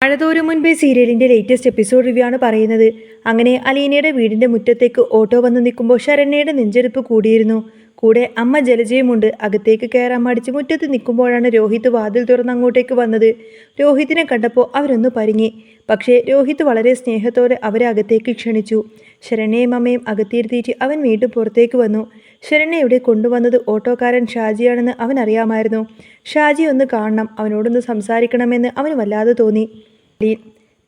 മഴതോരും മുൻപേ സീരിയലിന്റെ latest episode review ആണ് പറയുന്നത്. അങ്ങനെ അലീനയുടെ വീടിന്റെ മുറ്റത്തേക്ക് ഓട്ടോ വന്ന് നിൽക്കുമ്പോൾ ശരണ്യയുടെ നെഞ്ചെടുപ്പ് കൂടിയിരുന്നു. കൂടെ അമ്മ ജലജയുമുണ്ട്. അകത്തേക്ക് കയറാൻ മടിച്ച് മുറ്റത്ത് നിൽക്കുമ്പോഴാണ് രോഹിത് വാതിൽ തുറന്ന് അങ്ങോട്ടേക്ക് വന്നത്. രോഹിത്തിനെ കണ്ടപ്പോൾ അവരൊന്ന് പരിങ്ങി. പക്ഷേ രോഹിത് വളരെ സ്നേഹത്തോടെ അവരെ അകത്തേക്ക് ക്ഷണിച്ചു. ശരണ്യയും അമ്മയും അകത്തിരുത്തിയിട്ട് അവൻ വീണ്ടും പുറത്തേക്ക് വന്നു. ശരണ്യ ഇവിടെ കൊണ്ടുവന്നത് ഓട്ടോക്കാരൻ ഷാജിയാണെന്ന് അവൻ അറിയാമായിരുന്നു. ഷാജി ഒന്ന് കാണണം, അവനോടൊന്ന് സംസാരിക്കണമെന്ന് അവന് വല്ലാതെ തോന്നി.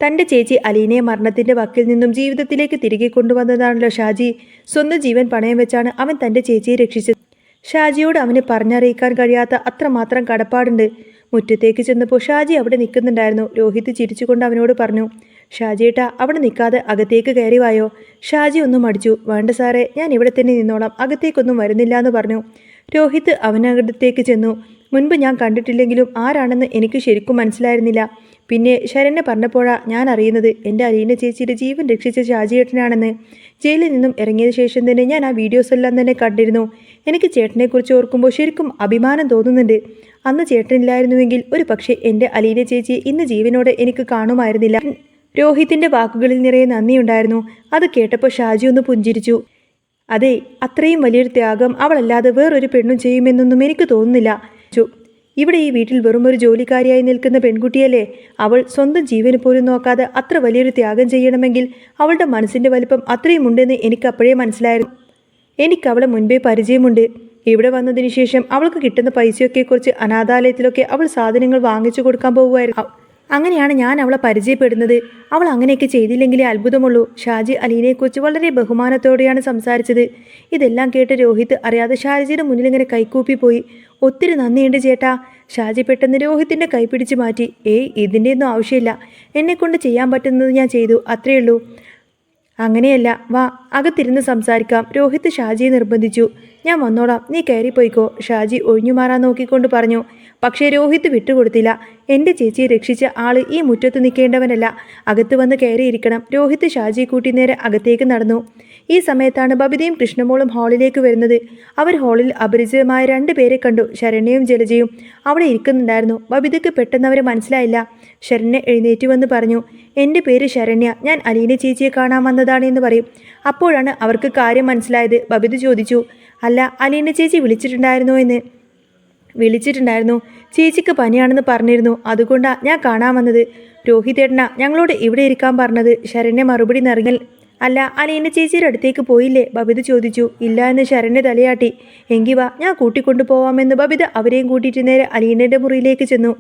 തൻ്റെ ചേച്ചി അലീനയെ മരണത്തിൻ്റെ വക്കിൽ നിന്നും ജീവിതത്തിലേക്ക് തിരികെ കൊണ്ടുവന്നതാണല്ലോ ഷാജി. സ്വന്തം ജീവൻ പണയം വെച്ചാണ് അവൻ തൻ്റെ ചേച്ചിയെ രക്ഷിച്ചത്. ഷാജിയോട് അവന് പറഞ്ഞറിയിക്കാൻ കഴിയാത്ത അത്രമാത്രം കടപ്പാടുണ്ട്. മുറ്റത്തേക്ക് ചെന്നപ്പോൾ ഷാജി അവിടെ നിൽക്കുന്നുണ്ടായിരുന്നു. രോഹിത് ചിരിച്ചുകൊണ്ട് അവനോട് പറഞ്ഞു, ഷാജിയേട്ടാ അവിടെ നിൽക്കാതെ അകത്തേക്ക് കയറി വായോ. ഷാജി ഒന്നും മടിച്ചു. വേണ്ട സാറേ, ഞാൻ ഇവിടെ തന്നെ നിന്നോളാം, അകത്തേക്കൊന്നും വരുന്നില്ല എന്ന് പറഞ്ഞു. രോഹിത് അവനകത്തേക്ക് ചെന്നു. മുൻപ് ഞാൻ കണ്ടിട്ടില്ലെങ്കിലും ആരാണെന്ന് എനിക്ക് ശരിക്കും മനസ്സിലായിരുന്നില്ല. പിന്നെ ശരണ്യ പറഞ്ഞപ്പോഴാണ് ഞാൻ അറിയുന്നത് എൻ്റെ അലീന ചേച്ചിയുടെ ജീവൻ രക്ഷിച്ച ഷാജിയേട്ടനാണെന്ന്. ജയിലിൽ നിന്നും ഇറങ്ങിയ ശേഷം തന്നെ ഞാൻ ആ വീഡിയോസ് എല്ലാം തന്നെ കണ്ടിരുന്നു. എനിക്ക് ചേട്ടനെക്കുറിച്ച് ഓർക്കുമ്പോൾ ശരിക്കും അഭിമാനം തോന്നുന്നുണ്ട്. അന്ന് ചേട്ടനില്ലായിരുന്നുവെങ്കിൽ ഒരു പക്ഷേ എൻ്റെ അലീന ചേച്ചിയെ ഇന്ന് ജീവനോടെ എനിക്ക് കാണുമായിരുന്നില്ല. രോഹിത്തിൻ്റെ വാക്കുകളിൽ നിറയെ നന്ദിയുണ്ടായിരുന്നു. അത് കേട്ടപ്പോൾ ഷാജി ഒന്ന് പുഞ്ചിരിച്ചു. അതെ, അത്രയും വലിയൊരു ത്യാഗം അവളല്ലാതെ വേറൊരു പെണ്ണും ചെയ്യുമെന്നൊന്നും എനിക്ക് തോന്നുന്നില്ല. ഇവിടെ ഈ വീട്ടിൽ വെറും ഒരു ജോലിക്കാരിയായി നിൽക്കുന്ന പെൺകുട്ടിയല്ലേ അവൾ. സ്വന്തം ജീവന് പോലും നോക്കാതെ അത്ര വലിയൊരു ത്യാഗം ചെയ്യണമെങ്കിൽ അവളുടെ മനസ്സിൻ്റെ വലിപ്പം അത്രയും ഉണ്ടെന്ന് എനിക്ക് അപ്പോഴേ മനസ്സിലായിരുന്നു. എനിക്കവളെ മുൻപേ പരിചയമുണ്ട്. ഇവിടെ വന്നതിന് ശേഷം അവൾക്ക് കിട്ടുന്ന പൈസയൊക്കെ കുറിച്ച് അനാഥാലയത്തിലൊക്കെ അവൾ സാധനങ്ങൾ വാങ്ങിച്ചു കൊടുക്കാൻ പോകുമായിരുന്നു. അങ്ങനെയാണ് ഞാൻ അവളെ പരിചയപ്പെടുന്നത്. അവൾ അങ്ങനെയൊക്കെ ചെയ്തില്ലെങ്കിലേ അത്ഭുതമുള്ളൂ. ഷാജി അലീനയെക്കുറിച്ച് വളരെ ബഹുമാനത്തോടെയാണ് സംസാരിച്ചത്. ഇതെല്ലാം കേട്ട് രോഹിത് അറിയാതെ ഷാജിയുടെ മുന്നിൽ ഇങ്ങനെ കൈകൂപ്പി പോയി. ഒത്തിരി നന്ദിയുണ്ട് ചേട്ടാ. ഷാജി പെട്ടെന്ന് രോഹിത്തിൻ്റെ കൈ പിടിച്ച് മാറ്റി. ഇതിൻ്റെ ഒന്നും ആവശ്യമില്ല, എന്നെക്കൊണ്ട് ചെയ്യാൻ പറ്റുന്നത് ഞാൻ ചെയ്തു, അത്രയുള്ളൂ. അങ്ങനെയല്ല, വാ അകത്തിരുന്ന് സംസാരിക്കാം. രോഹിത് ഷാജിയെ നിർബന്ധിച്ചു. ഞാൻ വന്നോളാം, നീ കയറിപ്പോയിക്കോ, ഷാജി ഒഴിഞ്ഞു മാറാൻ നോക്കിക്കൊണ്ട് പറഞ്ഞു. പക്ഷേ രോഹിത് വിട്ടുകൊടുത്തില്ല. എൻ്റെ ചേച്ചിയെ രക്ഷിച്ച ആള് ഈ മുറ്റത്ത് നിൽക്കേണ്ടവനല്ല, അകത്ത് വന്ന് കയറിയിരിക്കണം. രോഹിത് ഷാജിയെ കൂട്ടി നേരെ അകത്തേക്ക് നടന്നു. ഈ സമയത്താണ് ബബിതയും കൃഷ്ണമോളും ഹാളിലേക്ക് വരുന്നത്. അവർ ഹാളിൽ അപരിചിതമായ 2 പേരെ കണ്ടു. ശരണ്യയും ജലജയും അവിടെ ഇരിക്കുന്നുണ്ടായിരുന്നു. ബബിതയ്ക്ക് പെട്ടെന്ന് അവരെ മനസ്സിലായില്ല. ശരണ്യ എഴുന്നേറ്റ് വന്ന് പറഞ്ഞു, എൻ്റെ പേര് ശരണ്യ, ഞാൻ അലീന ചേച്ചിയെ കാണാൻ വന്നതാണ് എന്ന് പറയും. അപ്പോഴാണ് അവർക്ക് കാര്യം മനസ്സിലായത്. ബബിത ചോദിച്ചു, അല്ല അലീന ചേച്ചി വിളിച്ചിട്ടുണ്ടായിരുന്നോ എന്ന്. വിളിച്ചിട്ടുണ്ടായിരുന്നു, ചേച്ചിക്ക് പനിയാണെന്ന് പറഞ്ഞിരുന്നു, അതുകൊണ്ടാണ് ഞാൻ കാണാൻ വന്നത്. രോഹിതേട്ടനാ ഞങ്ങളോട് ഇവിടെ ഇരിക്കാൻ പറഞ്ഞത്. ശരണ്യ മറുപടി നിറങ്ങൽ. അല്ല അലീന ചേച്ചിയുടെ അടുത്തേക്ക് പോയില്ലേ, ബബിത ചോദിച്ചു. ഇല്ല എന്ന് ശരണ്യ തലയാട്ടി. എങ്കിൽ വാ, ഞാൻ കൂട്ടിക്കൊണ്ടു പോവാമെന്ന് ബബിത അവരെയും കൂട്ടിയിട്ട് നേരെ അലീനയുടെ മുറിയിലേക്ക് ചെന്നു.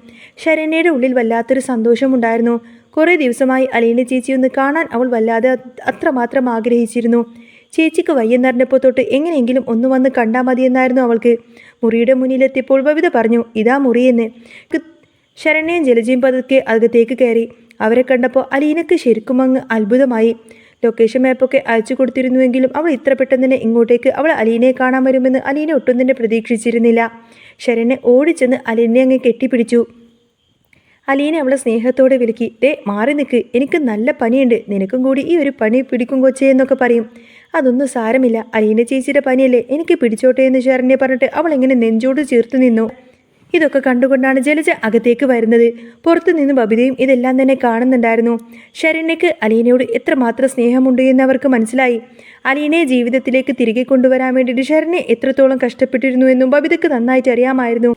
ശരണ്യയുടെ ഉള്ളിൽ വല്ലാത്തൊരു സന്തോഷമുണ്ടായിരുന്നു. കുറേ ദിവസമായി അലീന ചേച്ചി ഒന്ന് കാണാൻ അവൾ വല്ലാതെ അത്രമാത്രം ആഗ്രഹിച്ചിരുന്നു. ചേച്ചിക്ക് വയ്യെന്നറിഞ്ഞപ്പോൾ തൊട്ട് എങ്ങനെയെങ്കിലും ഒന്ന് വന്ന് കണ്ടാൽ മതിയെന്നായിരുന്നു അവൾക്ക്. മുറിയുടെ മുന്നിലെത്തിയപ്പോൾ ബബിത പറഞ്ഞു, ഇതാ മുറിയെന്ന്. ശരണ്യയും ജലജയും പതുക്കെ അകത്തേക്ക് കയറി. അവരെ കണ്ടപ്പോൾ അലീനക്ക് ശരിക്കും അങ്ങ് അത്ഭുതമായി. ലൊക്കേഷൻ മാപ്പൊക്കെ അയച്ചു കൊടുത്തിരുന്നുവെങ്കിലും അവൾ ഇത്ര പെട്ടെന്ന് തന്നെ ഇങ്ങോട്ടേക്ക് അവൾ അലീനയെ കാണാൻ വരുമെന്ന് അലീന ഒട്ടും തന്നെ പ്രതീക്ഷിച്ചിരുന്നില്ല. ശരണ്യ ഓടിച്ചെന്ന് അലീനയെ അങ്ങ് കെട്ടിപ്പിടിച്ചു. അലീന അവളെ സ്നേഹത്തോടെ വിളിക്കി. മാറി നിൽക്ക്, എനിക്ക് നല്ല പനിയുണ്ട്, നിനക്കും കൂടി ഈ ഒരു പനി പിടിക്കും കൊച്ചേ എന്നൊക്കെ പറയും. അതൊന്നും സാരമില്ല, അലീന ചേച്ചിയുടെ പനിയല്ലേ, എനിക്ക് പിടിച്ചോട്ടെ എന്ന് ശരണ്യ പറഞ്ഞിട്ട് അവൾ എങ്ങനെ നെഞ്ചോട് ചേർത്ത് നിന്നു. ഇതൊക്കെ കണ്ടുകൊണ്ടാണ് ജലജ അകത്തേക്ക് വരുന്നത്. പുറത്തു നിന്ന് ബബിതയും ഇതെല്ലാം തന്നെ കാണുന്നുണ്ടായിരുന്നു. ശരണ്യക്ക് അലീനയോട് എത്രമാത്രം സ്നേഹമുണ്ട് എന്ന് അവർക്ക് മനസ്സിലായി. അലീനയെ ജീവിതത്തിലേക്ക് തിരികെ കൊണ്ടുവരാൻ വേണ്ടിയിട്ട് ശരണ്യ എത്രത്തോളം കഷ്ടപ്പെട്ടിരുന്നു എന്നും ബബിതയ്ക്ക് നന്നായിട്ട് അറിയാമായിരുന്നു.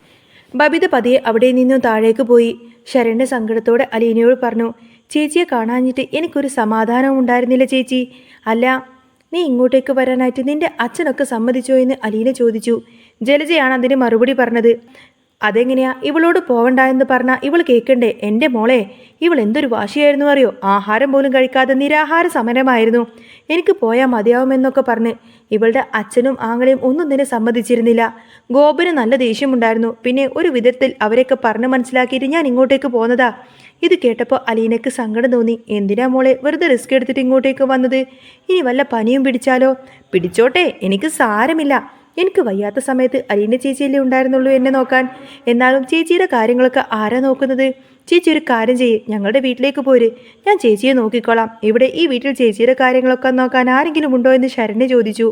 ബബിത പതിയെ അവിടെ നിന്നും താഴേക്ക് പോയി. ശരണ്യ സങ്കടത്തോടെ അലീനയോട് പറഞ്ഞു, ചേച്ചിയെ കാണാഞ്ഞിട്ട് എനിക്കൊരു സമാധാനം ഉണ്ടായിരുന്നില്ല ചേച്ചി. അല്ല, നീ ഇങ്ങോട്ടേക്ക് വരാനായിട്ട് നിന്റെ അച്ഛനൊക്കെ സമ്മതിച്ചോ എന്ന് അലീന ചോദിച്ചു. ജലജയാണ് അതിന് മറുപടി പറഞ്ഞത്. അതെങ്ങനെയാ, ഇവളോട് പോവണ്ട എന്ന് പറഞ്ഞാൽ ഇവൾ കേൾക്കണ്ടേ? എൻ്റെ മോളെ, ഇവൾ എന്തൊരു വാശിയായിരുന്നു അറിയോ. ആഹാരം പോലും കഴിക്കാതെ നിരാഹാര സമരമായിരുന്നു. എനിക്ക് പോയാൽ മതിയാവുമെന്നൊക്കെ പറഞ്ഞ് ഇവളുടെ അച്ഛനും ആങ്ങളെയും ഒന്നും തന്നെ സമ്മതിച്ചിരുന്നില്ല. ഗോപന് നല്ല ദേഷ്യമുണ്ടായിരുന്നു. പിന്നെ ഒരു വിധത്തിൽ അവരെയൊക്കെ പറഞ്ഞ് മനസ്സിലാക്കിയിട്ട് ഞാൻ ഇങ്ങോട്ടേക്ക് പോന്നതാ. ഇത് കേട്ടപ്പോൾ അലീനയ്ക്ക് സങ്കടം തോന്നി. എന്തിനാ മോളെ വെറുതെ റിസ്ക് എടുത്തിട്ട് ഇങ്ങോട്ടേക്ക് വന്നത്? ഇനി വല്ല പനിയും പിടിച്ചാലോ? പിടിച്ചോട്ടെ, എനിക്ക് സാരമില്ല. എനിക്ക് വയ്യാത്ത സമയത്ത് അലീന ചേച്ചിയല്ലേ ഉണ്ടായിരുന്നുള്ളൂ എന്നെ നോക്കാൻ. എന്നാലും ചേച്ചിയുടെ കാര്യങ്ങളൊക്കെ ആരാ നോക്കുന്നത്? ചേച്ചി ഒരു കാര്യം ചെയ്യ്, ഞങ്ങളുടെ വീട്ടിലേക്ക് പോര്, ഞാൻ ചേച്ചിയെ നോക്കിക്കോളാം. ഇവിടെ ഈ വീട്ടിൽ ചേച്ചിയുടെ കാര്യങ്ങളൊക്കെ നോക്കാൻ ആരെങ്കിലും ഉണ്ടോ എന്ന് ശരണ്യ ചോദിച്ചു.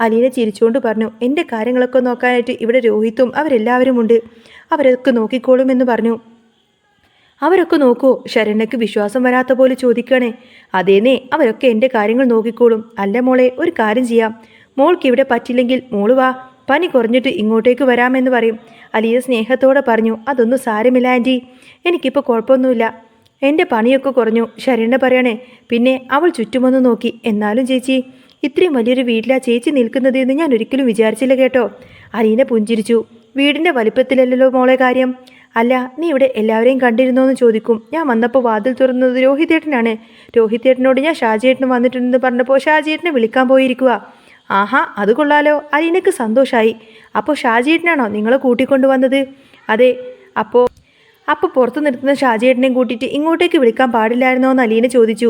അലീന ചിരിച്ചുകൊണ്ട് പറഞ്ഞു, എൻ്റെ കാര്യങ്ങളൊക്കെ നോക്കാനായിട്ട് ഇവിടെ രോഹിത്തും അവരെല്ലാവരും ഉണ്ട്, അവരൊക്കെ നോക്കിക്കോളും എന്ന് പറഞ്ഞു. അവരൊക്കെ നോക്കൂ, ശരണ്യക്ക് വിശ്വാസം വരാത്ത പോലെ ചോദിക്കണേ. അതേന്നേ, അവരൊക്കെ എൻ്റെ കാര്യങ്ങൾ നോക്കിക്കോളും. അല്ല മോളെ, ഒരു കാര്യം ചെയ്യാം. മോൾക്ക് ഇവിടെ പറ്റില്ലെങ്കിൽ മോള് വാ, പനി കുറഞ്ഞിട്ട് ഇങ്ങോട്ടേക്ക് വരാമെന്ന് പറയും. അലിയ സ്നേഹത്തോടെ പറഞ്ഞു. അതൊന്നും സാരമില്ല ആൻറ്റി, എനിക്കിപ്പോൾ കുഴപ്പമൊന്നുമില്ല, എൻ്റെ പണിയൊക്കെ കുറഞ്ഞു. ശരണ്യ പറയണേ. പിന്നെ അവൾ ചുറ്റുമൊന്ന് നോക്കി. എന്നാലും ചേച്ചി, ഇത്രയും വലിയൊരു വീട്ടിലാ ചേച്ചി നിൽക്കുന്നത് എന്ന് ഞാൻ ഒരിക്കലും വിചാരിച്ചില്ല കേട്ടോ. അലീന പുഞ്ചിരിച്ചു. വീടിൻ്റെ വലിപ്പത്തിലല്ലല്ലോ മോളെ കാര്യം. അല്ല, നീ ഇവിടെ എല്ലാവരെയും കണ്ടിരുന്നോ എന്ന് ചോദിക്കും. ഞാൻ വന്നപ്പോൾ വാതിൽ തുറന്നത് രോഹിതേട്ടനാണ്. രോഹിതേട്ടനോട് ഞാൻ ഷാജിയേട്ടന് വന്നിട്ടുണ്ടെന്ന് പറഞ്ഞപ്പോൾ ഷാജിയേട്ടനെ വിളിക്കാൻ പോയിരിക്കുക. ആഹാ, അത് കൊള്ളാലോ. അലീനക്ക് സന്തോഷമായി. അപ്പോൾ ഷാജിയേട്ടനാണോ നിങ്ങളെ കൂട്ടിക്കൊണ്ടുവന്നത്? അതെ. അപ്പോൾ പുറത്തു നിർത്തുന്ന ഷാജിയേട്ടനെയും കൂട്ടിയിട്ട് ഇങ്ങോട്ടേക്ക് വിളിക്കാൻ പാടില്ലായിരുന്നോ എന്ന് അലീന ചോദിച്ചു.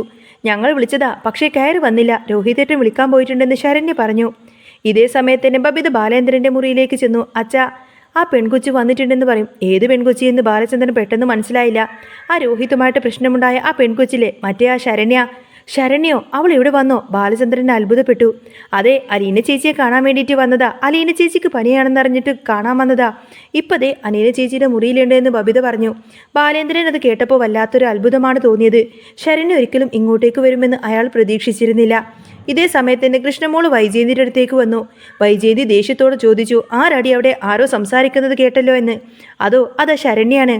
ഞങ്ങൾ വിളിച്ചതാ, പക്ഷേ കയറി വന്നില്ല. രോഹിതേട്ടൻ വിളിക്കാൻ പോയിട്ടുണ്ടെന്ന് ശരണ്യ പറഞ്ഞു. ഇതേ സമയത്ത് തന്നെ ബബിത ബാലേന്ദ്രൻ്റെ മുറിയിലേക്ക് ചെന്നു. അച്ഛാ, ആ പെൺകൊച്ചി വന്നിട്ടുണ്ടെന്ന് പറയും. ഏത് പെൺകൊച്ചി എന്ന് ബാലചന്ദ്രൻ പെട്ടെന്ന് മനസ്സിലായില്ല. ആ രോഹിതുമായിട്ട് പ്രശ്നമുണ്ടായ ആ പെൺകൊച്ചിലെ, മറ്റേ ആ ശരണ്യോ? അവൾ ഇവിടെ വന്നോ? ബാലചന്ദ്രൻ അത്ഭുതപ്പെട്ടു. അതെ, അലീന ചേച്ചിയെ കാണാൻ വേണ്ടിയിട്ട് വന്നതാ. അലീന ചേച്ചിക്ക് പനിയാണെന്ന് അറിഞ്ഞിട്ട് കാണാൻ വന്നതാ. ഇപ്പതേ അലീന ചേച്ചിയുടെ മുറിയിലുണ്ട് എന്ന് ബബിത പറഞ്ഞു. ബാലേന്ദ്രൻ അത് കേട്ടപ്പോൾ വല്ലാത്തൊരു അത്ഭുതമാണ് തോന്നിയത്. ശരണ്യ ഒരിക്കലും ഇങ്ങോട്ടേക്ക് വരുമെന്ന് അയാൾ പ്രതീക്ഷിച്ചിരുന്നില്ല. ഇതേ സമയത്ത് തന്നെ കൃഷ്ണമോള് വൈജയന്തിയുടെ അടുത്തേക്ക് വന്നു. വൈജയന്തി ദേഷ്യത്തോട് ചോദിച്ചു. ആരടി അവിടെ ആരോ സംസാരിക്കുന്നത് കേട്ടല്ലോ എന്ന്. അതാ ശരണ്യാണ്.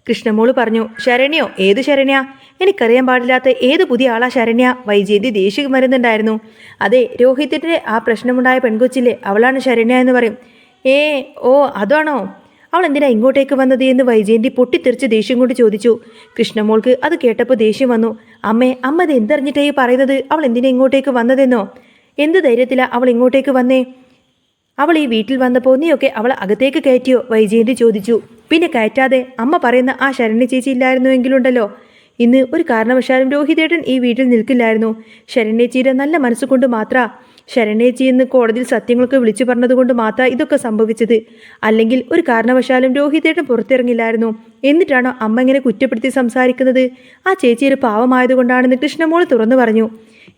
കൃഷ്ണമോള് പറഞ്ഞു. ശരണ്യോ? ഏത് ശരണ്യ? എനിക്കറിയാൻ പാടില്ലാത്ത ഏത് പുതിയ ആളാ ശരണ്യ? വൈജയന്തി ദേഷ്യം വരുന്നുണ്ടായിരുന്നു. അതെ, രോഹിതിൻ്റെ ആ പ്രശ്നമുണ്ടായ പെൺകൊച്ചില്ലേ, അവളാണ് ശരണ്യ എന്ന് പറയും. ഓ അതാണോ? അവൾ എന്തിനാ ഇങ്ങോട്ടേക്ക് വന്നത് എന്ന് വൈജയന്തി പൊട്ടിത്തെറിച്ച് ദേഷ്യം കൊണ്ട് ചോദിച്ചു. കൃഷ്ണമോൾക്ക് അത് കേട്ടപ്പോൾ ദേഷ്യം വന്നു. അമ്മ അത് എന്തറിഞ്ഞിട്ടായി പറയുന്നത്? അവൾ എന്തിനാ ഇങ്ങോട്ടേക്ക് വന്നതെന്നോ? എന്ത് ധൈര്യത്തിലാ അവൾ ഇങ്ങോട്ടേക്ക് വന്നേ? അവൾ ഈ വീട്ടിൽ വന്നപ്പോൾ നീയൊക്കെ അവൾ അകത്തേക്ക് കയറ്റിയോ? വൈജയന്തി ചോദിച്ചു. പിന്നെ കയറ്റാതെ, അമ്മ പറയുന്ന ആ ശരണ്യ ചേച്ചി ഇല്ലായിരുന്നുവെങ്കിലുണ്ടല്ലോ ഇന്ന് ഒരു കാരണവശാലും രോഹിതേട്ടൻ ഈ വീട്ടിൽ നിൽക്കില്ലായിരുന്നു. ശരണ്യേച്ചിയുടെ നല്ല മനസ്സുകൊണ്ട് മാത്ര, ശരണ്യേച്ചി എന്ന് കോടതിയിൽ സത്യങ്ങളൊക്കെ വിളിച്ചു പറഞ്ഞതുകൊണ്ട് മാത്രം ഇതൊക്കെ സംഭവിച്ചത്. അല്ലെങ്കിൽ ഒരു കാരണവശാലും രോഹിതേട്ടൻ പുറത്തിറങ്ങില്ലായിരുന്നു. എന്നിട്ടാണോ അമ്മ ഇങ്ങനെ കുറ്റപ്പെടുത്തി സംസാരിക്കുന്നത്? ആ ചേച്ചി ഒരു പാവമായതുകൊണ്ടാണെന്ന് കൃഷ്ണമോള് തുറന്നു പറഞ്ഞു.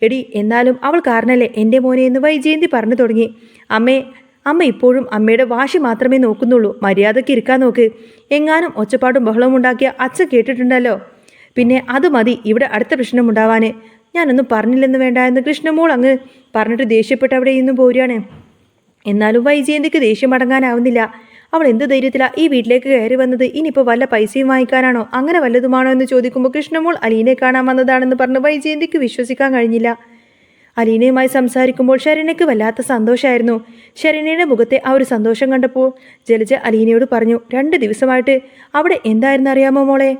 എടി, എന്നാലും അവൾ കാരണല്ലേ എൻ്റെ മോനെ എന്ന് വൈജയന്തി പറഞ്ഞു തുടങ്ങി. അമ്മ ഇപ്പോഴും അമ്മയുടെ വാശി മാത്രമേ നോക്കുന്നുള്ളൂ. മര്യാദയ്ക്ക് ഇരിക്കാൻ നോക്ക്. എങ്ങാനും ഒച്ചപ്പാടും ബഹളവും ഉണ്ടാക്കിയ അച്ഛൻ കേട്ടിട്ടുണ്ടല്ലോ. പിന്നെ അത് മതി ഇവിടെ അടുത്ത പ്രശ്നമുണ്ടാവാന്. ഞാനൊന്നും പറഞ്ഞില്ലെന്ന് വേണ്ട എന്ന് കൃഷ്ണമോൾ അങ്ങ് പറഞ്ഞിട്ട് ദേഷ്യപ്പെട്ട് അവിടെ ഇന്നും പോരുകയാണ്. എന്നാലും വൈജയന്തിക്ക് ദേഷ്യം അടങ്ങാനാവുന്നില്ല. അവൾ എന്ത് ധൈര്യത്തിലാണ് ഈ വീട്ടിലേക്ക് കയറി വന്നത്? ഇനിയിപ്പോൾ വല്ല പൈസയും വാങ്ങിക്കാനാണോ, അങ്ങനെ വല്ലതുമാണോ എന്ന് ചോദിക്കുമ്പോൾ കൃഷ്ണമോൾ അലീനെ കാണാൻ വന്നതാണെന്ന് പറഞ്ഞ് വൈജയന്തിക്ക് വിശ്വസിക്കാൻ കഴിഞ്ഞില്ല. അലീനയുമായി സംസാരിക്കുമ്പോൾ ശരണ്യക്ക് വല്ലാത്ത സന്തോഷമായിരുന്നു. ശരണ്യയുടെ മുഖത്തെ ആ ഒരു സന്തോഷം കണ്ടപ്പോൾ ജലജ അലീനയോട് പറഞ്ഞു. 2 ദിവസമായിട്ട് അവിടെ എന്തായിരുന്നു അറിയാമോ മോളെ?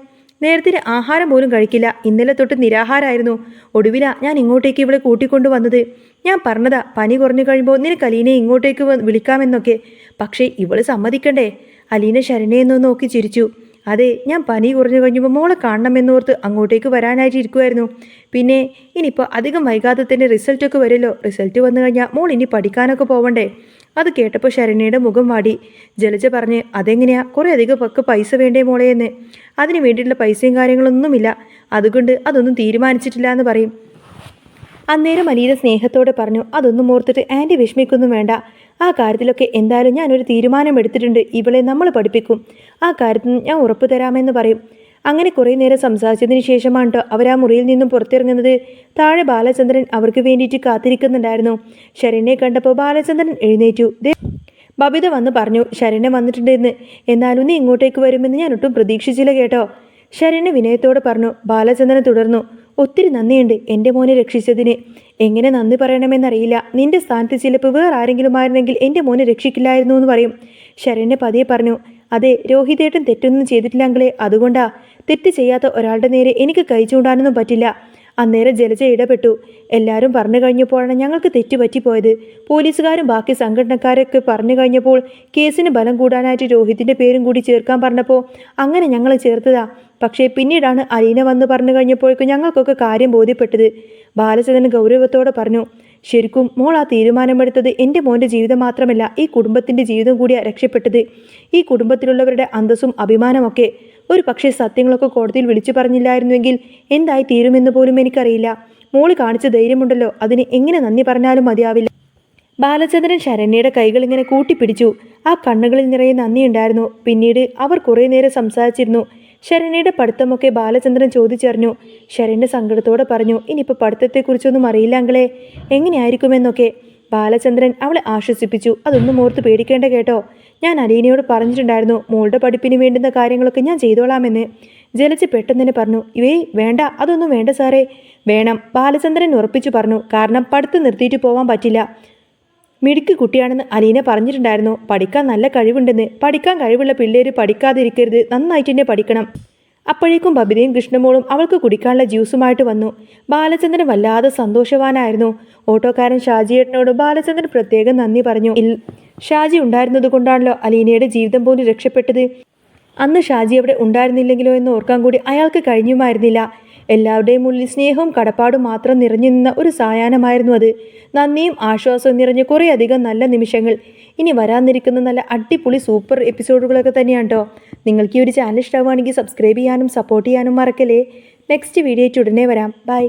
നേരത്തിന് ആഹാരം പോലും കഴിക്കില്ല. ഇന്നലെ തൊട്ട് നിരാഹാരമായിരുന്നു. ഒടുവിലാ ഞാൻ ഇങ്ങോട്ടേക്ക് ഇവളെ കൂട്ടിക്കൊണ്ടു വന്നത്. ഞാൻ പറഞ്ഞതാ, പനി കുറഞ്ഞു കഴിയുമ്പോൾ നിനക്ക് അലീനയെ ഇങ്ങോട്ടേക്ക് വിളിക്കാമെന്നൊക്കെ. പക്ഷേ ഇവള് സമ്മതിക്കണ്ടേ? അലീന ശരണ്യെന്നോ നോക്കി ചിരിച്ചു. അതെ, ഞാൻ പനി കുറഞ്ഞു കഴിഞ്ഞപ്പോൾ മോളെ കാണണമെന്നോർത്ത് അങ്ങോട്ടേക്ക് വരാനായിട്ട് ഇരിക്കുമായിരുന്നു. പിന്നെ ഇനിയിപ്പോൾ അധികം വൈകാതെ തന്നെ റിസൾട്ടൊക്കെ വരുമല്ലോ. റിസൾട്ട് വന്നു കഴിഞ്ഞാൽ മോൾ ഇനി പഠിക്കാനൊക്കെ പോവണ്ടേ? അത് കേട്ടപ്പോൾ ശരണ്യയുടെ മുഖം വാടി. ജലജ പറഞ്ഞ്, അതെങ്ങനെയാ? കുറേ അധികം പൈസ വേണ്ടേ മോളെ എന്ന്. അതിന് വേണ്ടിയിട്ടുള്ള പൈസയും കാര്യങ്ങളൊന്നുമില്ല. അതുകൊണ്ട് അതൊന്നും തീരുമാനിച്ചിട്ടില്ല എന്ന് പറയും. അന്നേരം അലീന സ്നേഹത്തോടെ പറഞ്ഞു. അതൊന്നും ഓർത്തിട്ട് ആൻറ്റി വിഷമിക്കൊന്നും വേണ്ട. ആ കാര്യത്തിലൊക്കെ എന്തായാലും ഞാനൊരു തീരുമാനം എടുത്തിട്ടുണ്ട്. ഇവളെ നമ്മൾ പഠിപ്പിക്കും. ആ കാര്യത്തിൽ ഞാൻ ഉറപ്പ് തരാമെന്ന് പറയും. അങ്ങനെ കുറേ നേരം സംസാരിച്ചതിന് ശേഷമാണ് കേട്ടോ അവർ ആ മുറിയിൽ നിന്നും പുറത്തിറങ്ങുന്നത്. താഴെ ബാലചന്ദ്രൻ അവർക്ക് വേണ്ടിയിട്ട് കാത്തിരിക്കുന്നുണ്ടായിരുന്നു. ശരണ്യെ കണ്ടപ്പോൾ ബാലചന്ദ്രൻ എഴുന്നേറ്റു. ബബിത വന്ന് പറഞ്ഞു, ശരണ്യ വന്നിട്ടുണ്ടെന്ന്. എന്നാലും നീ ഇങ്ങോട്ടേക്ക് വരുമെന്ന് ഞാൻ ഒട്ടും പ്രതീക്ഷിച്ചില്ല കേട്ടോ. ശരണ്യ വിനയത്തോടെ പറഞ്ഞു. ബാലചന്ദ്രൻ തുടർന്നു. ഒത്തിരി നന്ദിയുണ്ട് എൻ്റെ മോനെ രക്ഷിച്ചതിന്. എങ്ങനെ നന്ദി പറയണമെന്നറിയില്ല. നിന്റെ സ്ഥാനത്ത് ചിലപ്പോൾ വേറെ ആരെങ്കിലും ആയിരുന്നെങ്കിൽ എൻ്റെ മോനെ രക്ഷിക്കില്ലായിരുന്നു എന്ന് പറയും. ശരണ്യ പതിയെ പറഞ്ഞു. അതെ, രോഹിതേട്ടൻ തെറ്റൊന്നും ചെയ്തിട്ടില്ലെങ്കിലേ, അതുകൊണ്ടാ. തെറ്റ് ചെയ്യാത്ത ഒരാളുടെ നേരെ എനിക്ക് കൈ ചൂണ്ടാനൊന്നും പറ്റില്ല. അന്നേരം ജലജ ഇടപെട്ടു. എല്ലാവരും പറഞ്ഞു കഴിഞ്ഞപ്പോഴാണ് ഞങ്ങൾക്ക് തെറ്റുപറ്റിപ്പോയത്. പോലീസുകാരും ബാക്കി സംഘടനക്കാരൊക്കെ പറഞ്ഞു കഴിഞ്ഞപ്പോൾ കേസിന് ബലം കൂടാനായിട്ട് രോഹിതിൻ്റെ പേരും കൂടി ചേർക്കാൻ പറഞ്ഞപ്പോൾ അങ്ങനെ ഞങ്ങൾ ചേർത്തതാ. പക്ഷേ പിന്നീടാണ് അലീന വന്ന് പറഞ്ഞു കഴിഞ്ഞപ്പോഴേക്കും ഞങ്ങൾക്കൊക്കെ കാര്യം ബോധ്യപ്പെട്ടത്. ബാലചന്ദ്രൻ ഗൗരവത്തോടെ പറഞ്ഞു. ശരിക്കും മോൾ ആ തീരുമാനമെടുത്തത് എൻ്റെ മോൻ്റെ ജീവിതം മാത്രമല്ല, ഈ കുടുംബത്തിൻ്റെ ജീവിതം കൂടിയാണ് രക്ഷപ്പെട്ടത്. ഈ കുടുംബത്തിലുള്ളവരുടെ അന്തസ്സും അഭിമാനമൊക്കെ. ഒരു പക്ഷേ സത്യങ്ങളൊക്കെ കോടതിയിൽ വിളിച്ചു പറഞ്ഞില്ലായിരുന്നുവെങ്കിൽ എന്തായി തീരുമെന്ന് പോലും എനിക്കറിയില്ല. മോള് കാണിച്ച ധൈര്യമുണ്ടല്ലോ, അതിന് എങ്ങനെ നന്ദി പറഞ്ഞാലും മതിയാവില്ല. ബാലചന്ദ്രൻ ശരണ്യയുടെ കൈകൾ ഇങ്ങനെ കൂട്ടിപ്പിടിച്ചു. ആ കണ്ണുകളിൽ നിറയെ നന്ദിയുണ്ടായിരുന്നു. പിന്നീട് അവർ കുറേ നേരം സംസാരിച്ചിരുന്നു. ശരണ്യയുടെ പഠിത്തമൊക്കെ ബാലചന്ദ്രൻ ചോദിച്ചറിഞ്ഞു. ശരണ്യ സങ്കടത്തോടെ പറഞ്ഞു, ഇനിയിപ്പോൾ പഠിത്തത്തെക്കുറിച്ചൊന്നും അറിയില്ല അങ്കിളെ, എങ്ങനെയായിരിക്കുമെന്നൊക്കെ. ബാലചന്ദ്രൻ അവളെ ആശ്വസിപ്പിച്ചു. അതൊന്നും ഓർത്ത് പേടിക്കേണ്ട കേട്ടോ, ഞാൻ അലീനയോട് പറഞ്ഞിട്ടുണ്ടായിരുന്നു മോളുടെ പഠിപ്പിന് വേണ്ടുന്ന കാര്യങ്ങളൊക്കെ ഞാൻ ചെയ്തോളാമെന്ന്. ജലജ പെട്ടെന്ന് തന്നെ പറഞ്ഞു, വേണ്ട, അതൊന്നും വേണ്ട സാറേ. വേണം, ബാലചന്ദ്രൻ ഉറപ്പിച്ചു പറഞ്ഞു. കാരണം പഠിത്തം നിർത്തിയിട്ട് പോവാൻ പറ്റില്ല. മിടുക്ക് കുട്ടിയാണെന്ന് അലീന പറഞ്ഞിട്ടുണ്ടായിരുന്നു. പഠിക്കാൻ നല്ല കഴിവുണ്ടെന്ന്. പഠിക്കാൻ കഴിവുള്ള പിള്ളേര് പഠിക്കാതിരിക്കരുത്, നന്നായിട്ട് തന്നെ പഠിക്കണം. അപ്പോഴേക്കും ബബിതയും കൃഷ്ണമോളും അവൾക്ക് കുടിക്കാനുള്ള ജ്യൂസുമായിട്ട് വന്നു. ബാലചന്ദ്രൻ വല്ലാതെ സന്തോഷവാനായിരുന്നു. ഓട്ടോക്കാരൻ ഷാജിയേട്ടനോട് ബാലചന്ദ്രൻ പ്രത്യേകം നന്ദി പറഞ്ഞു. ഷാജി ഉണ്ടായിരുന്നത് കൊണ്ടാണല്ലോ അലീനയുടെ ജീവിതം പോലും രക്ഷപ്പെട്ടത്. അന്ന് ഷാജി അവിടെ ഉണ്ടായിരുന്നില്ലെങ്കിലോ എന്ന് ഓർക്കാൻ കൂടി അയാൾക്ക് കഴിഞ്ഞുമായിരുന്നില്ല. എല്ലാവരുടെയും ഉള്ളിൽ സ്നേഹവും കടപ്പാടും മാത്രം നിറഞ്ഞു നിന്ന ഒരു സായാഹ്നമായിരുന്നു അത്. നന്ദിയും ആശ്വാസവും നിറഞ്ഞ കുറേയധികം നല്ല നിമിഷങ്ങൾ. ഇനി വരാനിരിക്കുന്ന നല്ല അടിപൊളി സൂപ്പർ എപ്പിസോഡുകളൊക്കെ തന്നെയാണ് കേട്ടോ. നിങ്ങൾക്ക് ഈ ഒരു ചാനൽ ഇഷ്ടമാവുകയാണെങ്കിൽ സബ്സ്ക്രൈബ് ചെയ്യാനും സപ്പോർട്ട് ചെയ്യാനും മറക്കല്ലേ. നെക്സ്റ്റ് വീഡിയോ ആയിട്ട് ഉടനെ വരാം. ബൈ.